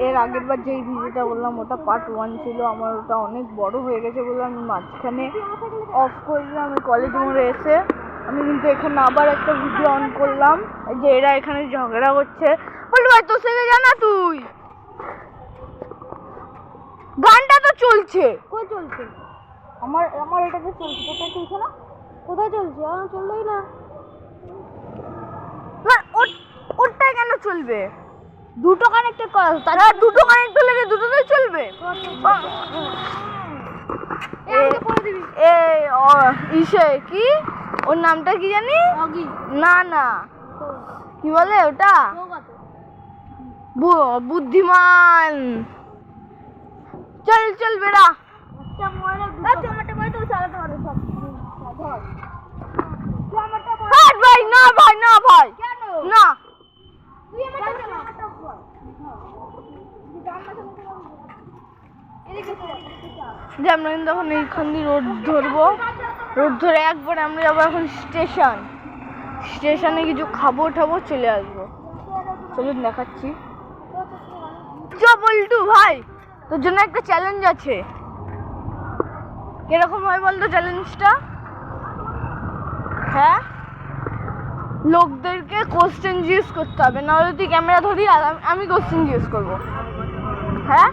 এর আগের বার যেই ভিডিওটা বললাম ওটা পার্ট 1 ছিল। আমার ওটা অনেক বড় হয়ে গেছে বলে আমি মাঝখানে অফ করলাম। আমি কলেজ মোড়ে এসে আমি কিন্তু এখানে আবার একটা ভিডিও অন করলাম। এই যে এরা এখানে ঝগড়া করছে। বল ভাই তোর সাথে জানা তুই গানটা তো চলছে। কই চলছে? আমার এটাতে চলছে, কোথায় চলছে না? কোথায় চলছে? চলবেই না। ওটাই কেন চলবে? দুটো কানেক্টেড করা আছে, তারা দুটো কানেক্ট হলে দুটোতেই চলবে। ইসে কি ওর নামটা কি জানি? না না কি বলে ওটা? বুদ্ধিমান। চল চল বেড়া। ভাই না ভাই না ভাই না। যে আমরা কিন্তু এখন এইখান দিয়ে রোড ধরবো। রোড ধরে একবার আমরা যাবো এখন স্টেশনে কিছু খাবো ঠাবো চলে আসবো। চলুন দেখাচ্ছি। চ বল্টু ভাই তোর জন্য একটা চ্যালেঞ্জ আছে। কিরকম হয় বলতো চ্যালেঞ্জটা? হ্যাঁ, লোকদেরকে কোশ্চেন জিজ্ঞেস করতে হবে, নাহলে তুই ক্যামেরা ধরি আর আমি কোশ্চেন জিজ্ঞেস করবো। হ্যাঁ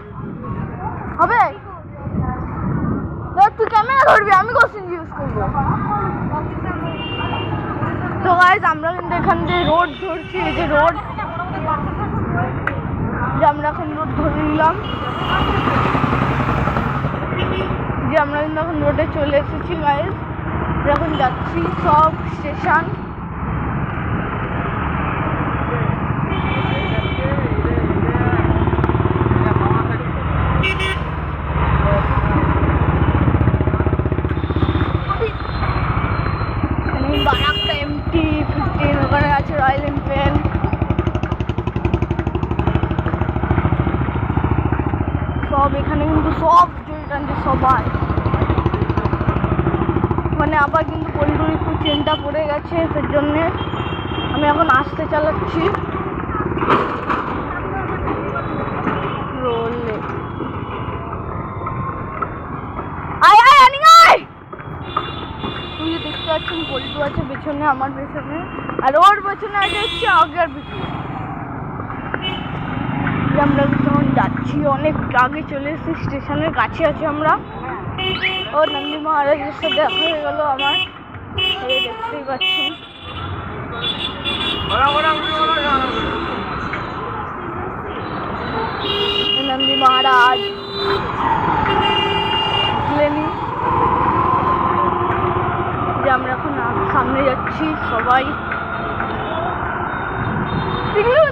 হবে? তুই ক্যামেরা ধরবি, আমি কোশ্চেন জিজ্ঞেস করবো। তো গাইস আমরা কিন্তু এখান দিয়ে রোড ধরছি। এই যে রোড, যে আমরা এখন রোড ধরে নিলাম। যে আমরা কিন্তু এখন রোডে চলে এসেছি গাইস। এখন যাচ্ছি সব স্টেশন। MT-15 ওখানে আছে রয়্যাল এনফিল্ড। সব এখানে কিন্তু সব জল টানছে সবাই। মানে আবার কিন্তু পল্টুর একটু চেনটা পড়ে গেছে, সেই জন্যে আমি এখন আস্তে চালাচ্ছি। রোলে আয় আয় আনি আয়। তুমি যে দেখতে পাচ্ছেন পল্টু আছে পেছনে, আমার পেছনে, আর ওর পেছনে আছে হচ্ছে আগের পিছনে। আমরা যখন যাচ্ছি অনেক আগে চলে এসেছি, স্টেশনের কাছে আছি আমরা। ও নন্দী মহারাজের সাথে দেখা হয়ে গেল আমার, এই দেখতেই পাচ্ছেন। নন্দী মহারাজ বুঝলেনি যে আমরা এখন সামনে যাচ্ছি সবাই।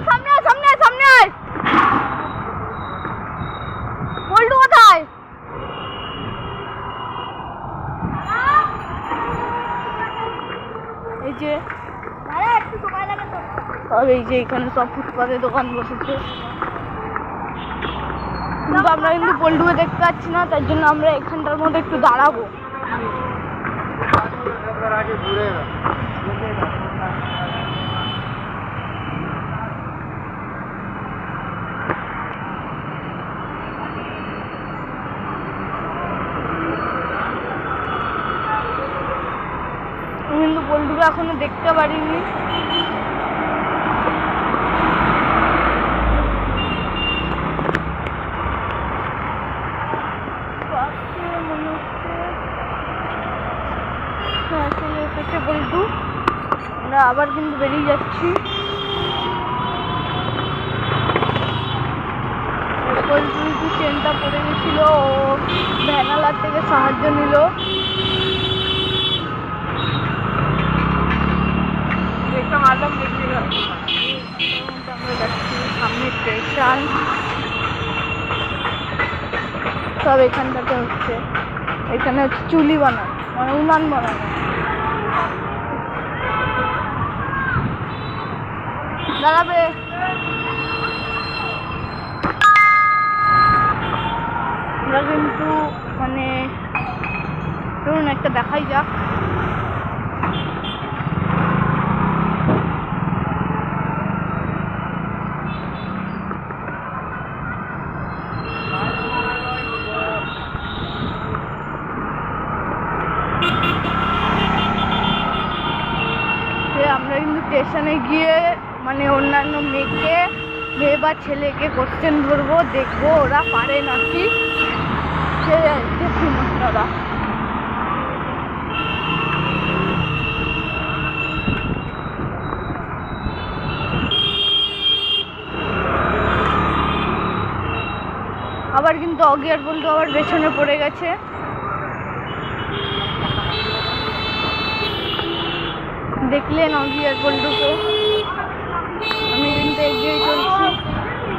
সামনে আয় সামনে আয় সামনে আয়। পল্টু কোথায়? এই যে একটু সময় লাগে তো। সব এই যে এখানে সব ফুটপাতে দোকান বসেছে, কিন্তু আমরা কিন্তু পল্টুকে দেখতে পাচ্ছি না, তার জন্য আমরা এখানটার মধ্যে একটু দাঁড়াবো। কিন্তু পল্টুকে এখনো দেখতে পারিনি। পল্টু আমরা আবার কিন্তু বেরিয়ে যাচ্ছি। পল্টু একটু চেনটা পড়ে গেছিল, ও ভ্যানালার থেকে সাহায্য নিল। সামনে স্টেশন সব এখানটাতে হচ্ছে। এখানে হচ্ছে চুলি বানানো, মানে উনান বানানো। দাঁড়াবে। আমরা কিন্তু মানে ধরুন একটা দেখাই যাক। কিন্তু স্টেশনে গিয়ে মানে অন্যান্য মেয়ে বা ছেলেকে কোশ্চেন ধরবো, দেখবো ওরা পারে নাকি। দেখুন আপনারা, আবার কিন্তু অগিয়ার বলতো আবার পেছনে পড়ে গেছে। দেখলেন অগিয়ার বলটুকে, আমি কিন্তু এগিয়ে চলছি।